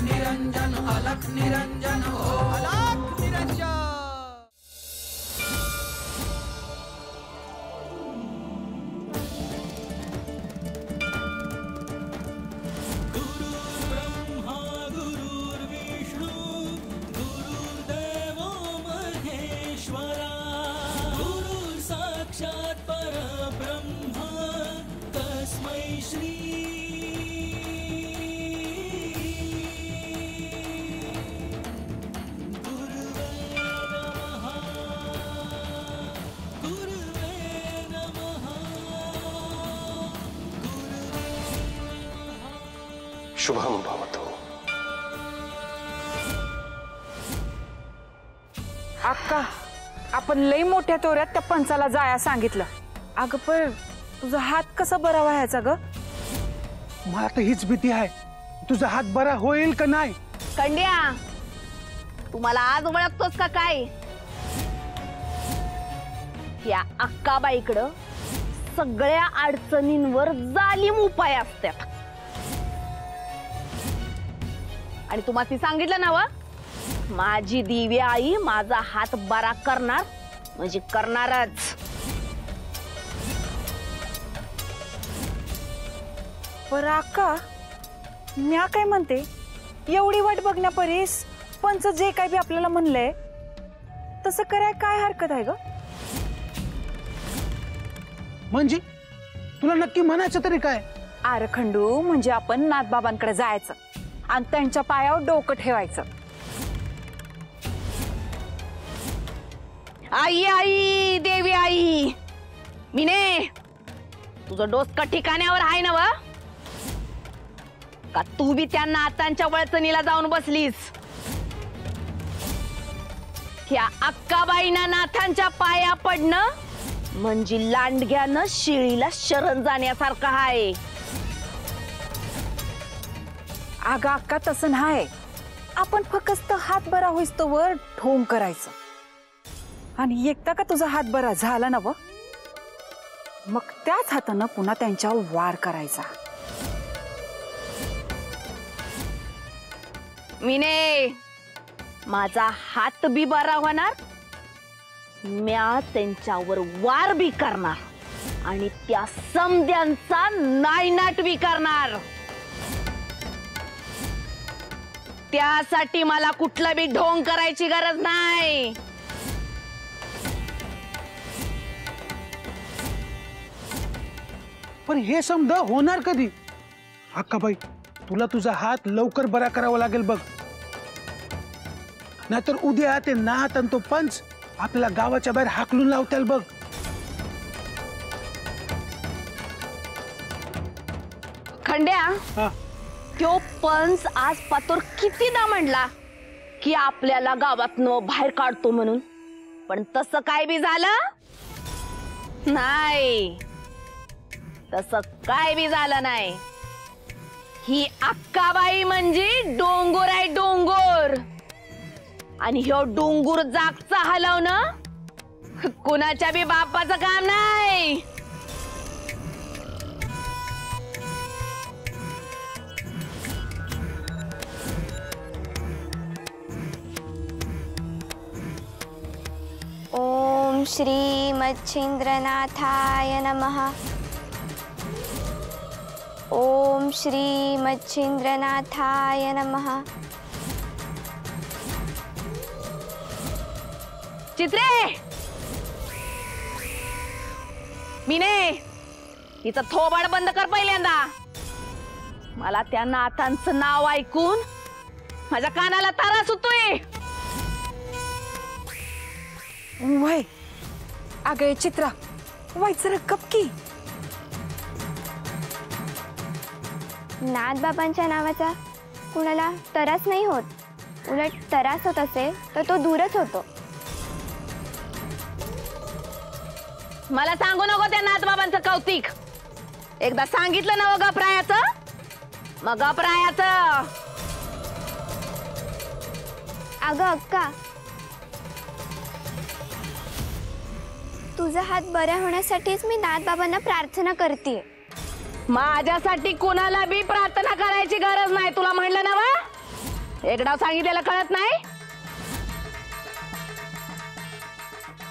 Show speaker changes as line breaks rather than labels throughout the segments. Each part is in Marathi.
निरंजन अलख निरंजन हो अलख निरंजन।
शुभम भवतु।
अक्का, आपण लई मोठ्या तोऱ्यात त्या पंचाला जाया सांगितलं। अगं पण तुझा हात कसा बरा व्हायचा ग?
मला तर हीच भीती आहे, तुझा हात बरा होईल का नाही।
कंड्या, तुम्हाला आज ओळखतोस का काय? या अक्काबाईकडं सगळ्या अडचणींवर जालीम उपाय असतात आणि तुम्हाला सांगितलं ना व, माझी दिव्य आई माझा हात बरा करणार म्हणजे करणारच।
बरं अक्का, म्या काय म्हणते, एवढी वाट बघण्या परीस पंच जे काय बी आपल्याला म्हणलंय तसं कराय काय हरकत आहे ग?
म्हणजे तुला नक्की म्हणायचं तरी काय?
अरे खंडू, म्हणजे आपण नाथबाबांकडे जायचं आणि त्यांच्या पायावर डोकं ठेवायचं।
आई आई देवी आई, मिने तुझं डोसकं ठिकाण्यावर आहे ना व? का तू बी त्या नाथांच्या वळचणीला जाऊन बसलीस? त्या अक्काबाईना नाथांच्या पाया पडणं म्हणजे लांडग्यानं शिळीला शरण जाण्यासारखं आहे।
अगं अक्का, तसं नाही, आपण फक्त हात बरा होईस तोवर ढोंग करायचं आणि एकदा का तुझा हात बरा झाला ना व, मग त्याच हातानं पुन्हा त्यांच्यावर वार करायचा।
मिने, माझा हात बी बरा होणार, म्या त्यांच्यावर वार बी करणार आणि त्या समद्यांचा नायनाट बी करणार। त्यासाठी मला कुठलं बी ढोंग करायची गरज नाही।
पण हे समज होणार कधी? अक्काबाई, तुला तुझा हात लवकर बरा करावा लागेल बघ, नाहीतर उद्या ते नाथ आणि तो पंच आपल्याला गावाच्या बाहेर हाकलून लावतील बघ।
खंड्या, तो पंच आज पातोर कितीदा म्हणला की आपल्याला गावातनं बाहेर काढतो म्हणून, पण तसं काय बी झालं नाही, तसं काय बी झालं नाही। ही अक्काबाई म्हणजे डोंगर आहे, डोंगर, आणि ह्यो डोंगर जागचा हलवणं कुणाच्या बी बापाचं काम नाही।
ओम श्री मच्छिंद्रनाथाय नमः। ओम श्री मच्छिंद्रनाथाय नमः।
चित्रे, मिने, तिचं थोबाड बंद कर पहिल्यांदा। मला त्या नाथांचं नाव ऐकून माझ्या कानाला तारा सुटतोय।
वय अगं चित्रा, वय जरा गपकी।
नाथबाबांच्या नावाचा कुणाला त्रास नाही होत, उलट त्रास होत असेल तर तो दूरच होतो।
मला सांगू नको त्या नाथबाबांचं कौतिक, एकदा सांगितलं ना गपरायाचं, मग गपरायाचं।
अगं अक्का, तुझा हात बरा होण्यासाठीच मी नाथबाबांना प्रार्थना करते।
माझ्यासाठी कोणाला बी प्रार्थना करायची गरज नाही, तुला म्हणलं ना वा? एकदा सांगितलेलं कळत नाही?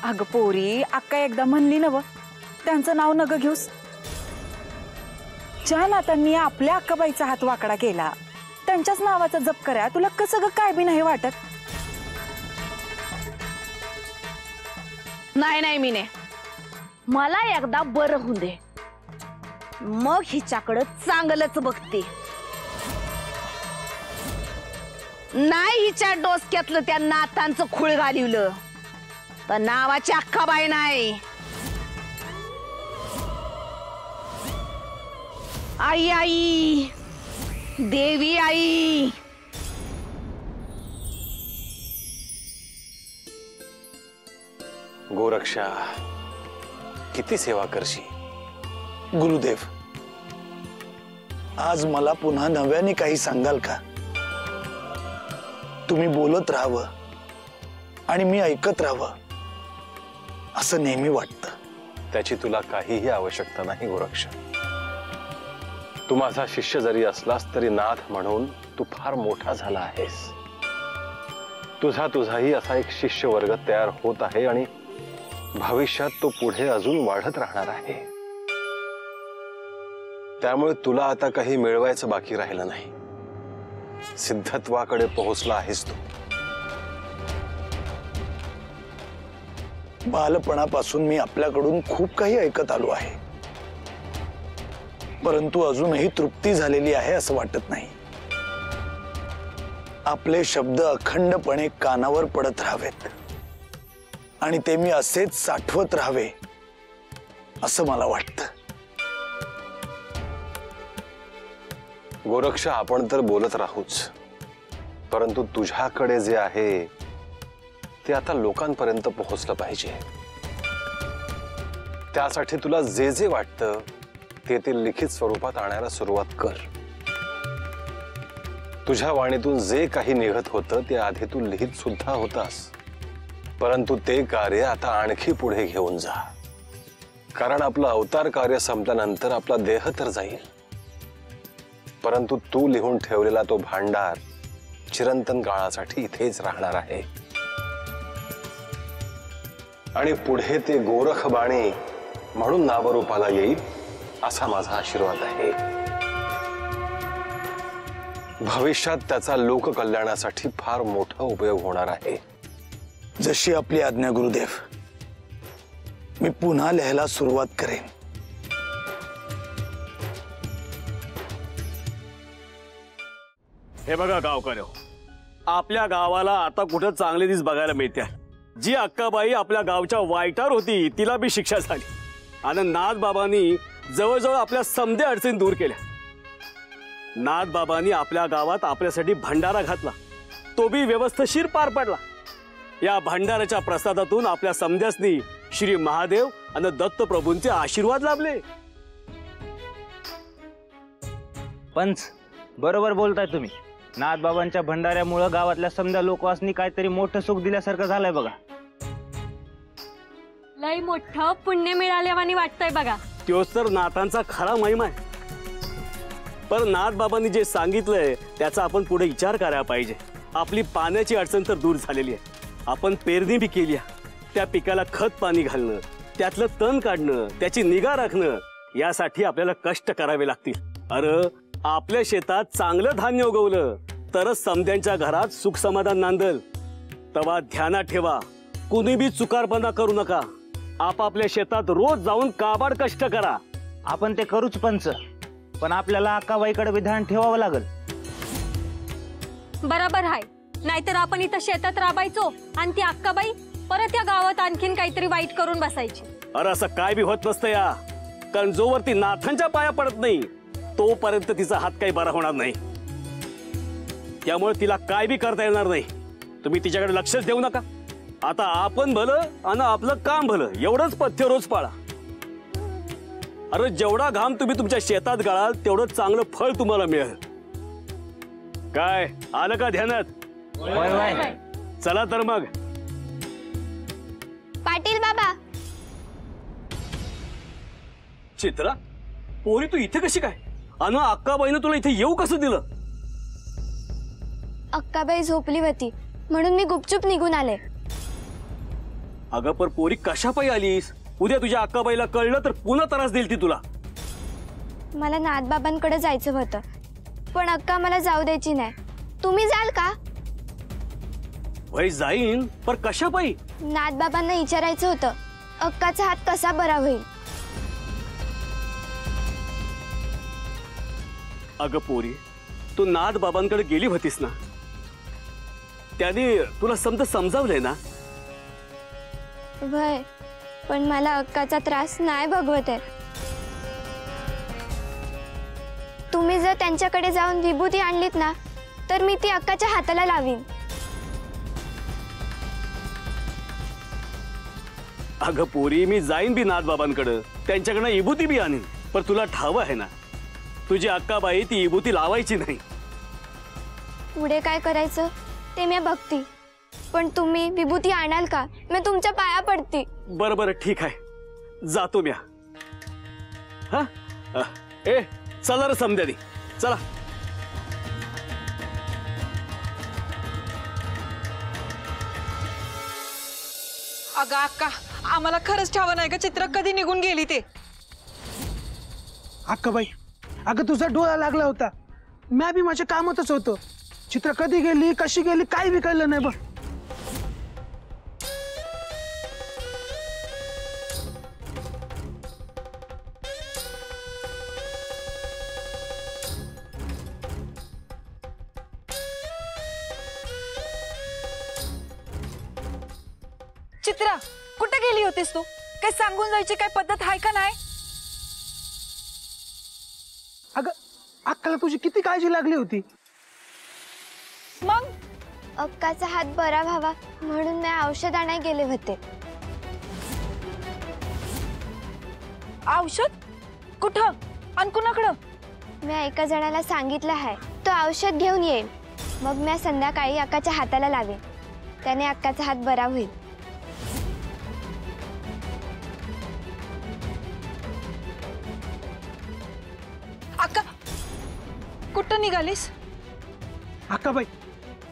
अगं पोरी, अक्का एकदा म्हणली ना व, त्यांचं नाव नग घेऊस. ज्या नातांनी आपल्या अक्काबाईचा हात वाकडा केला त्यांच्याच नावाचा जप करा, तुला कसं ग काय बी नाही वाटत?
नाही नाही मीने, मला एकदा बरं होऊन दे, मग हिच्याकडं चांगलंच बघते. नाही हिच्या डोसक्यातलं त्या नातांचं खूळ घालिवलं तर नावाची अक्काबाई नाही. आई आई, देवी आई.
गोरक्षा, किती सेवा करशी. गुरुदेव, आज मला पुन्हा नव्याने काही सांगाल का? तुम्ही बोलत राहावं आणि मी ऐकत राहावं असं नेहमी वाटतं.
त्याची तुला काहीही आवश्यकता नाही गोरक्षा. तू माझा शिष्य जरी असलास तरी नाथ म्हणून तू फार मोठा झाला आहेस. तुझाही असा एक शिष्य वर्ग तयार होत आहे आणि भविष्यात तो पुढे अजून वाढत राहणार आहे. त्यामुळे तुला आता काही मिळवायचं बाकी राहिलं नाही. सिद्धत्वाकडे पोहोचला आहेस तू.
बालपणापासून मी आपल्याकडून खूप काही ऐकत आलो आहे, परंतु अजूनही तृप्ती झालेली आहे असं वाटत नाही. आपले शब्द अखंडपणे कानावर पडत राहावेत आणि ते मी असेच साठवत राहावे असं मला वाटतं.
गोरक्षा, आपण तर बोलत राहूच, परंतु तुझ्याकडे जे आहे ते आता लोकांपर्यंत पोहोचलं पाहिजे. त्यासाठी तुला जे जे वाटतं ते लिखित स्वरूपात आणायला सुरुवात कर. तुझ्या वाणीतून जे काही निघत होतं ते आधी तू लिहित सुद्धा होतास, परंतु ते कार्य आता आणखी पुढे घेऊन जा. कारण आपलं अवतार कार्य संपल्यानंतर आपला देह तर जाईल, परंतु तू लिहून ठेवलेला तो भांडार चिरंतन काळासाठी इथेच राहणार आहे. आणि पुढे ते गोरखबाणी म्हणून नावरूपाला येईल असा माझा आशीर्वाद आहे. भविष्यात त्याचा लोककल्याणासाठी फार मोठा उपयोग होणार आहे.
जशी आपली आज्ञा गुरुदेव. मी पुन्हा लिहायला सुरुवात करेन.
हे बघा गावकऱ्यो, आपल्या गावाला आता कुठं चांगले दिस बघायला मिळते. जी अक्काबाई आपल्या गावच्या वाईटावर होती तिला बी शिक्षा झाली आणि नाथबाबांनी जवळजवळ आपल्या समधे अडचणी दूर केल्या. नाथबाबांनी आपल्या गावात आपल्यासाठी भंडारा घातला, तो बी व्यवस्थिशीर पार पडला. या भंडाराच्या प्रसादातून आपल्या समध्यासनी श्री महादेव आणि दत्तप्रभूंचे आशीर्वाद लाभले.
पंच, बरोबर बोलताय तुम्ही. नाथबाबांच्या भंडाऱ्यामुळे गावातल्या समध्या लोकवासनी काहीतरी मोठं सुख दिल्यासारखं झालंय बघा.
लय मोठं पुण्य मिळाल्यावानी वाटतंय बघा.
तोच तर नाथांचा खरा महिमा आहे. पण नाथबाबांनी जे सांगितलंय त्याचा आपण पुढे विचार करायला पाहिजे. आपली पाण्याची अडचण तर दूर झालेली आहे. आपण पेरणी बी केली आहे, त्या पिकाला खत पाणी घालणं, त्यातलं तण काढणं, त्याची निगा राखणं, यासाठी आपल्याला कष्ट करावे लागतील. अरे आपल्या शेतात चांगलं धान्य उगवलं तरच समध्यांच्या घरात सुख समाधान नांदल. तेव्हा ध्यानात ठेवा, कुणी बी चुकारपणा करू नका. आपापल्या शेतात रोज जाऊन काबाड कष्ट करा.
आपण ते करूच पंच, पण आपल्याला अक्काबाईकडे बी ध्यान ठेवावं लागल.
बरोबर आहे, नाहीतर आपण इथं शेतात राबायचो आणि ती अक्काबाई परत या गावात आणखीन काहीतरी वाईट करून बसायची.
अरे असं काय बी होत नसतं या. कारण जोवरती नाथांच्या पाया पडत नाही तोपर्यंत तिचा हात काही बरा होणार नाही. त्यामुळे तिला काय बी करता येणार नाही. तुम्ही तिच्याकडे लक्षच देऊ नका. आता आपण भलं आणि आपलं काम भलं एवढंच पथ्य रोज पाळा. अरे जेवढा घाम तुम्ही तुमच्या शेतात गाळाल तेवढं चांगलं फळ तुम्हाला मिळेल. काय आलं का ध्यानात? चला तर मग.
पाटील बाबा.
चित्रा, पोरी तू इथे कशी काय? अन अक्काबाईनं तुला इथे येऊ कसं दिलं?
अक्काबाई झोपली होती म्हणून मी गुपचूप निघून आले.
अगं पर पोरी कशा पायी आलीस? उद्या तुझ्या अक्काबाईला कळलं तर पुन्हा त्रास देईल ती तुला.
मला नाथबाबांकडे जायचं होतं पण अक्का मला जाऊ द्यायची नाही. तुम्ही जाल का?
वय जाईन पर कशा पायी?
नाथबाबांना विचारायचं होतं अक्काचा हात कसा बरा होईल.
अगं पोरी तू नाथ बाबांकडे गेली होतीस ना, त्याने तुला समजावलंय ना?
वय पण मला अक्काचा त्रास नाही भगवत आहे. तुम्ही जर त्यांच्याकडे जाऊन विभूती आणलीत ना तर मी ती अक्काच्या हाताला लावीन.
अगं पोरी मी जाईन बी नाथ बाबांकडे, त्यांच्याकडनं विभूती बी आणीन, पण तुला ठाव आहे ना तुझी अक्काबाई ती विभूती लावायची नाही.
पुढे काय करायचं ते मी बघती, पण तुम्ही विभूती आणाल का? मी तुमच्या पाया पडती.
बरं बरं ठीक आहे, जातो म्या. हा ए चला रे समद्यानी, चला.
अगं अक्का, आम्हाला खरंच ठावं नाही का चित्र कधी निघून गेली ते.
अक्काबाई, अगं तुझा डोळा लागला होता, मी बी माझ्या कामातच होतो. चित्र कधी गेली कशी गेली काही बी कळलं नाही बघ.
चित्रा, कुठे गेली होतीस तू? काय सांगून जायची काय पद्धत आहे का नाही?
अगं अक्काला तुझी किती काळजी लागली होती.
मग
अक्काचा हात बरा व्हावा म्हणून मी औषध आणाय गेले होते.
औषध? कुठं आणि कुणाकडं?
मी एका जणाला सांगितलं आहे तो औषध घेऊन येईल. मग मी संध्याकाळी अक्काच्या हाताला लावेन, त्याने अक्काचा हात बरा होईल.
अक्का, कुठं निघालीस?
अक्काबाई,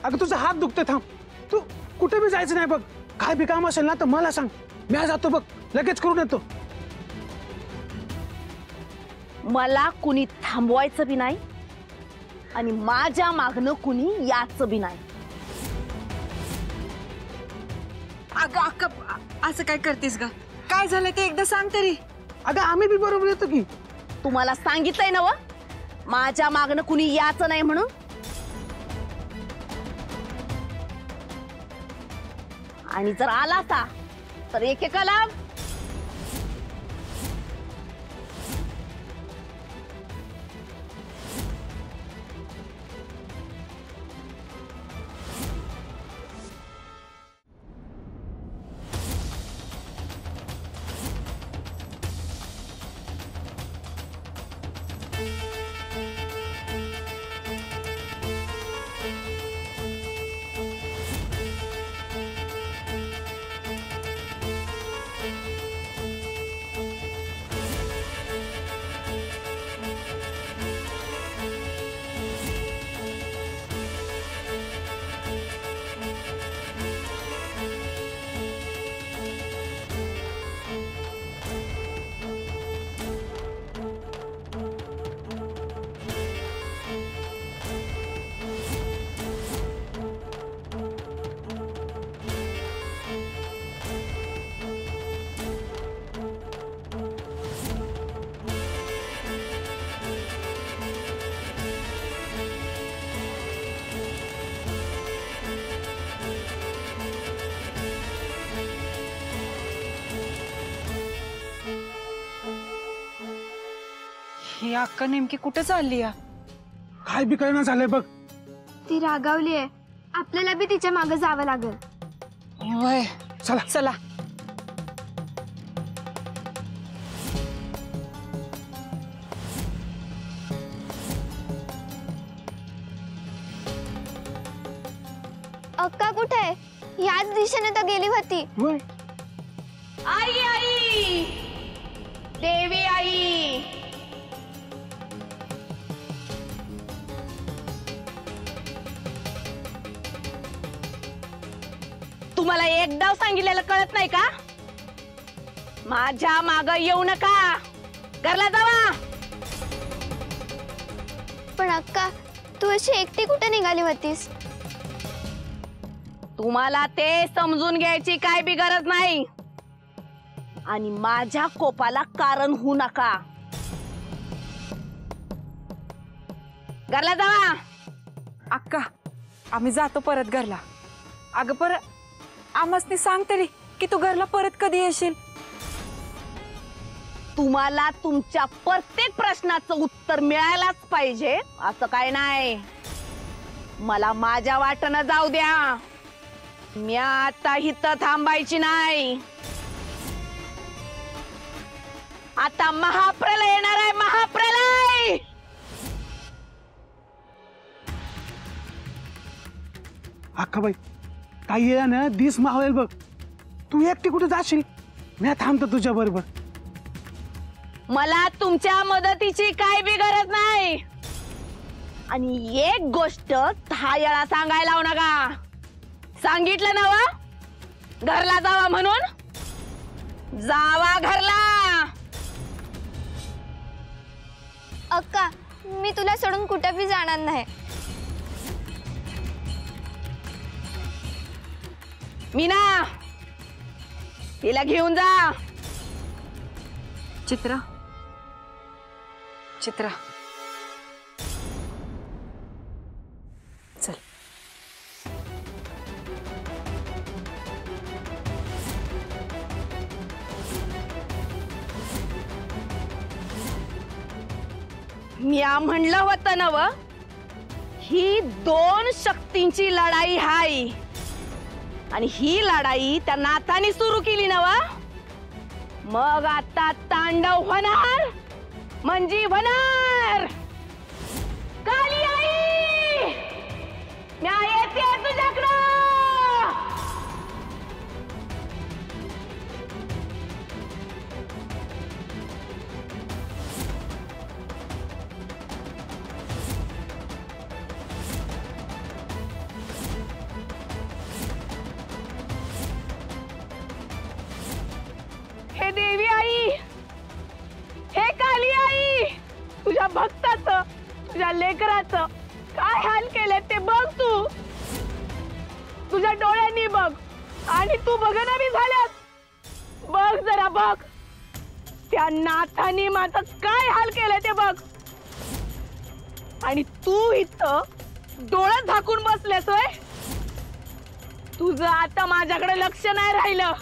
अगं तुझा हात दुखतोय, थांब. तू कुठे बी जायचं नाही बघ. काय बी काम असेल ना तर मला सांग, मी जातो बघ, लगेच करून येतो.
मला कुणी थांबवायचं बी नाही आणि माझ्या मागणं कुणी याचं बी नाही.
अगं अक्का, असं काय करतेस ग? काय झालं ते एकदा सांग तरी.
अगं आम्ही बी बरोबर येतो की.
तुम्हाला सांगितलंय ना व माझ्या मागणं कुणी याचं नाही म्हणून. आणि जर आला तर एकेकाला
ही अक्का नेमकी कुठे चालली?
काय बी कळना झालंय बघ.
ती रागावली आहे, आपल्याला बी तिच्या मागे जावं लागेल.
वय
चला
चला.
अक्का कुठे आहे? याच दिशेने तर गेली होती.
वय
आई आई देवी आई. तुम्हाला एकदा सांगितलेलं कळत नाही का? माझ्या माग येऊ नका, घरला जावा.
पण अक्का, तू अशी एकटी कुठे निघाली होतीस?
तुम्हाला ते समजून घ्यायची काय बी गरज नाही आणि माझ्या कोपाला कारण होऊ नका. घरला जावा.
अक्का, आम्ही जातो परत घरला. अगं पर आम्हासनी सांग तरी की तू घरला परत कधी येशील?
तुम्हाला तुमच्या प्रत्येक प्रश्नाचं उत्तर मिळायलाच पाहिजे असं काय नाही. मला माझ्या वाटणं जाऊ द्या. मी आता इथं थांबायची नाही. आता महाप्रलय येणार आहे, महाप्रलय.
अक्काबाई, काही येणार ना दिस मावेल बघ. तू एकटी कुठे जाशील? मी थांबतो तुझ्या बरोबर.
मला तुमच्या मदतीची काय बी गरज नाही. आणि एक गोष्ट 10 वेळा सांगायला लावू नका. सांगितलं ना वा, घरला जावा म्हणून. जावा घरला.
अक्का, मी तुला सोडून कुठं बी जाणार नाही.
मीना, तिला घेऊन जा.
चित्रा, चित्रा, चल.
मी म्हणलं होतं नव, ही 2 शक्तींची लढाई हाय आणि ही लढाई त्या नाथाने सुरू केली नव. मग आता तांडव होणार म्हणजे होणार. काली आई, मी येते तुझ्याकडं. हे देवी आई, हे काली आई, तुझ्या भक्ताचं, तुझ्या लेकराचं काय हाल केले ते बघ. तू तुझ्या डोळ्यांनी बघ आणि तू बघना बी झाल्यास. बघ जरा बघ, त्या नाथाने माझं काय हाल केले ते बघ. आणि तू इथं डोळ्यात झाकून बसलेस होय. तुझं आता माझ्याकडे लक्ष नाही राहिलं.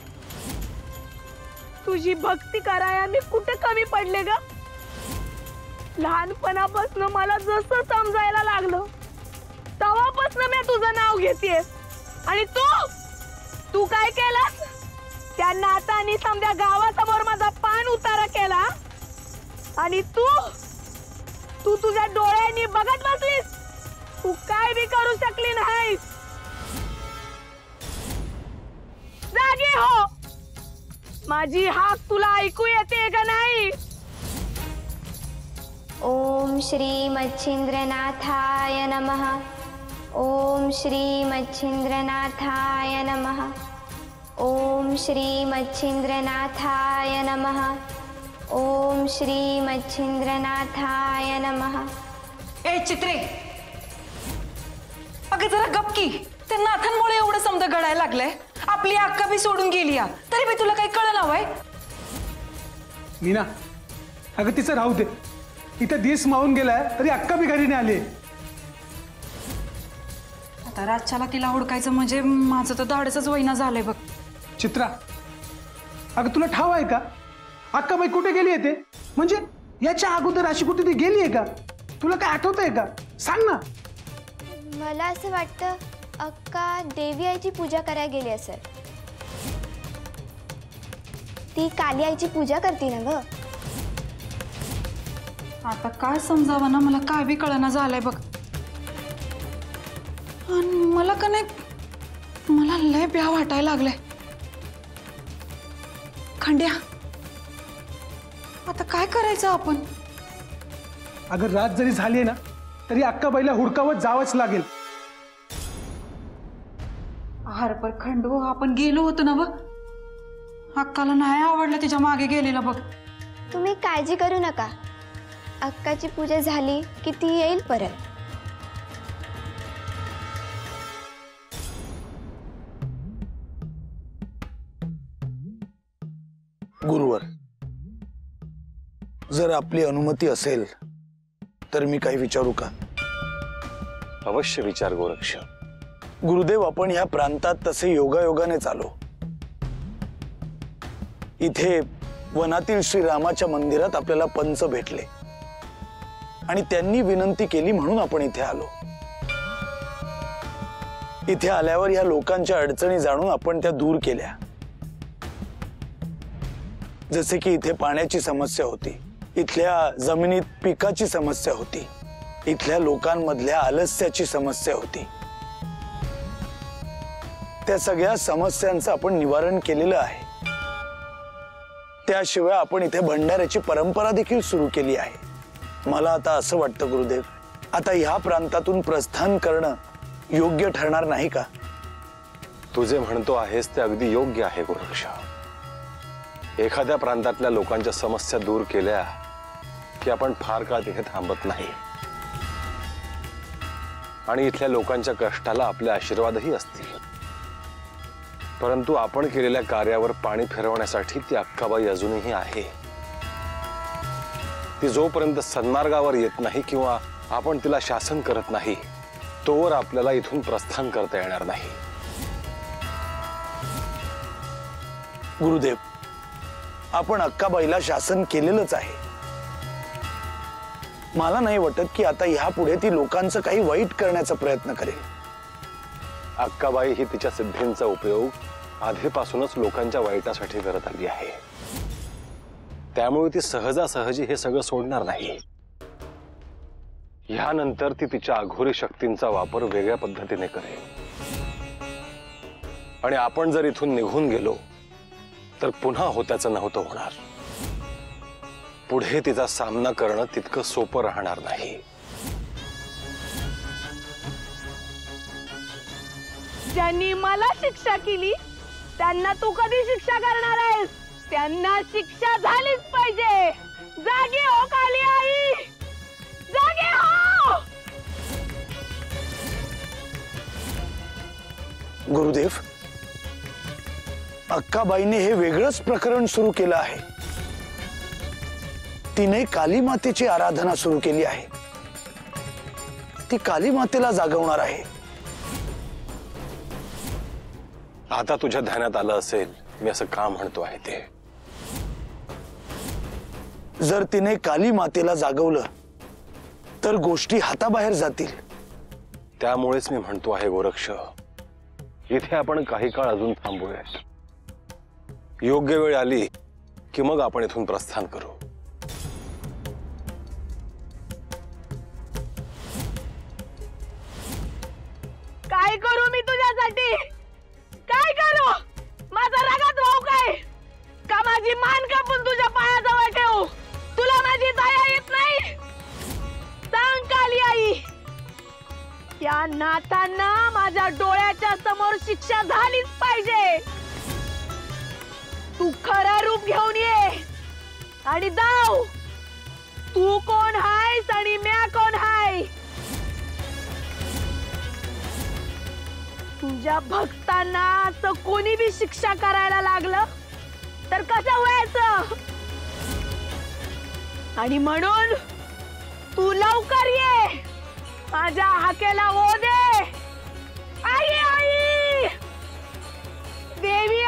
तुझी भक्ती कराया मी कुठे कमी पडले ग? लहानपणापासून मला जसं समजायला लागलं तेव्हापासून मी तुझं नाव घेतेय. आणि तू काय केलास? त्या नाथाने समजा गावासमोर माझा पान उतारा केला आणि तू तुझ्या डोळ्यांनी बघत बसलीस. तू काय बी करू शकली नाहीस. जागी हो. माझी हाक तुला ऐकू येते का नाही?
ओम श्री मच्छिंद्रनाथाय नमः. ओम श्री मच्छिंद्रनाथाय नमः. ओम श्री मच्छिंद्रनाथाय नमः. ओम श्री मच्छिंद्रनाथाय नमः.
ए चित्रे, अगं जरा गपकी. त्या नाथांमुळे एवढं समजा घडायला लागलंय. आपली अक्का बी सोडून गेली या, तरी बी तुला काही कळलं हवंय?
मीना, अगं तिचं राहू दे. इथं दिस मावून गेलाय तरी अक्का बी घरी नाही आली.
आता रातच्याला तिला हुडकायचं म्हणजे माझं तर धाडसच वैना झालंय बघ.
चित्रा, अगं तुला ठाव आहे का अक्काबाई कुठे गेली आहे ते? म्हणजे याच्या अगोदर अशी कुठे ती गेली आहे का? तुला काय आठवत आहे का? सांग ना.
मला असं वाटतं अक्का देवी आईची पूजा करायला गेली असेल. ती काली आईची पूजा करते ना ग.
आता काय समजावं ना, मला काय बी कळना झालंय बघ. आणि मला का नाही, मला लय ब्या वाटायला लागलंय. खंड्या, आता काय करायचं आपण?
अगर रात जरी झाली ना तरी अक्काबाईला हुडकावत जावंच लागेल.
हरपर खंडू आपण गेलो होतो ना, बघ अक्काला नाही आवडलं तिच्या मागे गेलेलं बघ.
तुम्ही काळजी करू नका, अक्काची पूजा झाली की ती येईल परत.
गुरुवर, जर आपली अनुमती असेल तर मी काही विचारू का?
अवश्य विचार गोरक्ष.
गुरुदेव, आपण ह्या प्रांतात तसे योगायोगाने चालो. इथे वनातील श्रीरामाच्या मंदिरात आपल्याला पंच भेटले आणि त्यांनी विनंती केली म्हणून आपण इथे आलो. इथे आल्यावर या लोकांच्या अडचणी जाणून आपण त्या दूर केल्या. जसे की इथे पाण्याची समस्या होती, इथल्या जमिनीत पिकाची समस्या होती, इथल्या लोकांमधल्या आलस्याची समस्या होती. त्या सगळ्या समस्यांचं आपण निवारण केलेलं आहे. त्याशिवाय आपण इथे भंडाऱ्याची परंपरा देखील सुरू केली आहे. मला आता असं वाटतं गुरुदेव, आता ह्या प्रांतातून प्रस्थान करणं योग्य ठरणार नाही का?
तुझे म्हणतो आहेस ते अगदी योग्य आहे गोरक्ष. एखाद्या प्रांतातल्या लोकांच्या समस्या दूर केल्या की आपण फार काळ तिथे थांबत नाही आणि इथल्या लोकांच्या कष्टाला आपले आशीर्वादही असतील. परंतु आपण केलेल्या कार्यावर पाणी फिरवण्यासाठी ती अक्काबाई अजूनही आहे. ती जोपर्यंत सन्मार्गावर येत नाही किंवा आपण तिला शासन करत नाही तोवर आपल्याला इथून प्रस्थान करता येणार नाही.
गुरुदेव, आपण अक्काबाईला शासन केलेलंच आहे. मला नाही वाटत की आता ह्यापुढे ती लोकांचं काही वाईट करण्याचा प्रयत्न करेल.
अक्काबाई ही तिच्या सिद्धींचा उपयोग आधीपासूनच लोकांच्या वाईटासाठी करत आली आहे. त्यामुळे ती सहजासहजी हे सगळं सोडणार नाही. यानंतर ती तिच्या अघोरी शक्तींचा वापर वेगळ्या पद्धतीने करेल आणि आपण जर इथून निघून गेलो तर पुन्हा होत्याचं नव्हतं होणार. पुढे तिचा सामना करणं तितकं सोपं राहणार नाही.
ज्यांनी मला शिक्षा केली त्यांना तू कधी शिक्षा करणार आहेस? त्यांना शिक्षा झालीच पाहिजे. जागे हो काली आई, जागे हो.
गुरुदेव, अक्काबाईने हे वेगळंच प्रकरण सुरू केलं आहे. तिने काली मातेची आराधना सुरू केली आहे. ती काली मातेला जागवणार आहे.
आता तुझ्या ध्यानात आलं असेल मी असं का म्हणतो आहे ते.
जर तिने काली मातेला जागवलं तर गोष्टी हाताबाहेर जातील.
त्यामुळेच मी म्हणतो आहे गोरक्ष, इथे आपण काही काळ अजून थांबूयात. योग्य वेळ आली की मग आपण इथून प्रस्थान करू.
काय करू मी तुझ्यासाठी? काय करू? माझा रागात भाऊ काय का? माझी मान कापून तुझ्या पायाजवळ ठेवू? तुला माझी दया येत नाही? सांग काली आई. या नाथांना माझ्या डोळ्याच्या समोर शिक्षा झालीच पाहिजे. तू खरं रूप घेऊन ये आणि दाव तू कोण आहेस आणि म्या कोण आहे. तुझ्या भक्तांना असं कोणी बी शिक्षा करायला लागलं तर कसं व्हायचं? आणि म्हणून तू लवकर ये, माझ्या हाकेला ओ दे. आई आई, देवी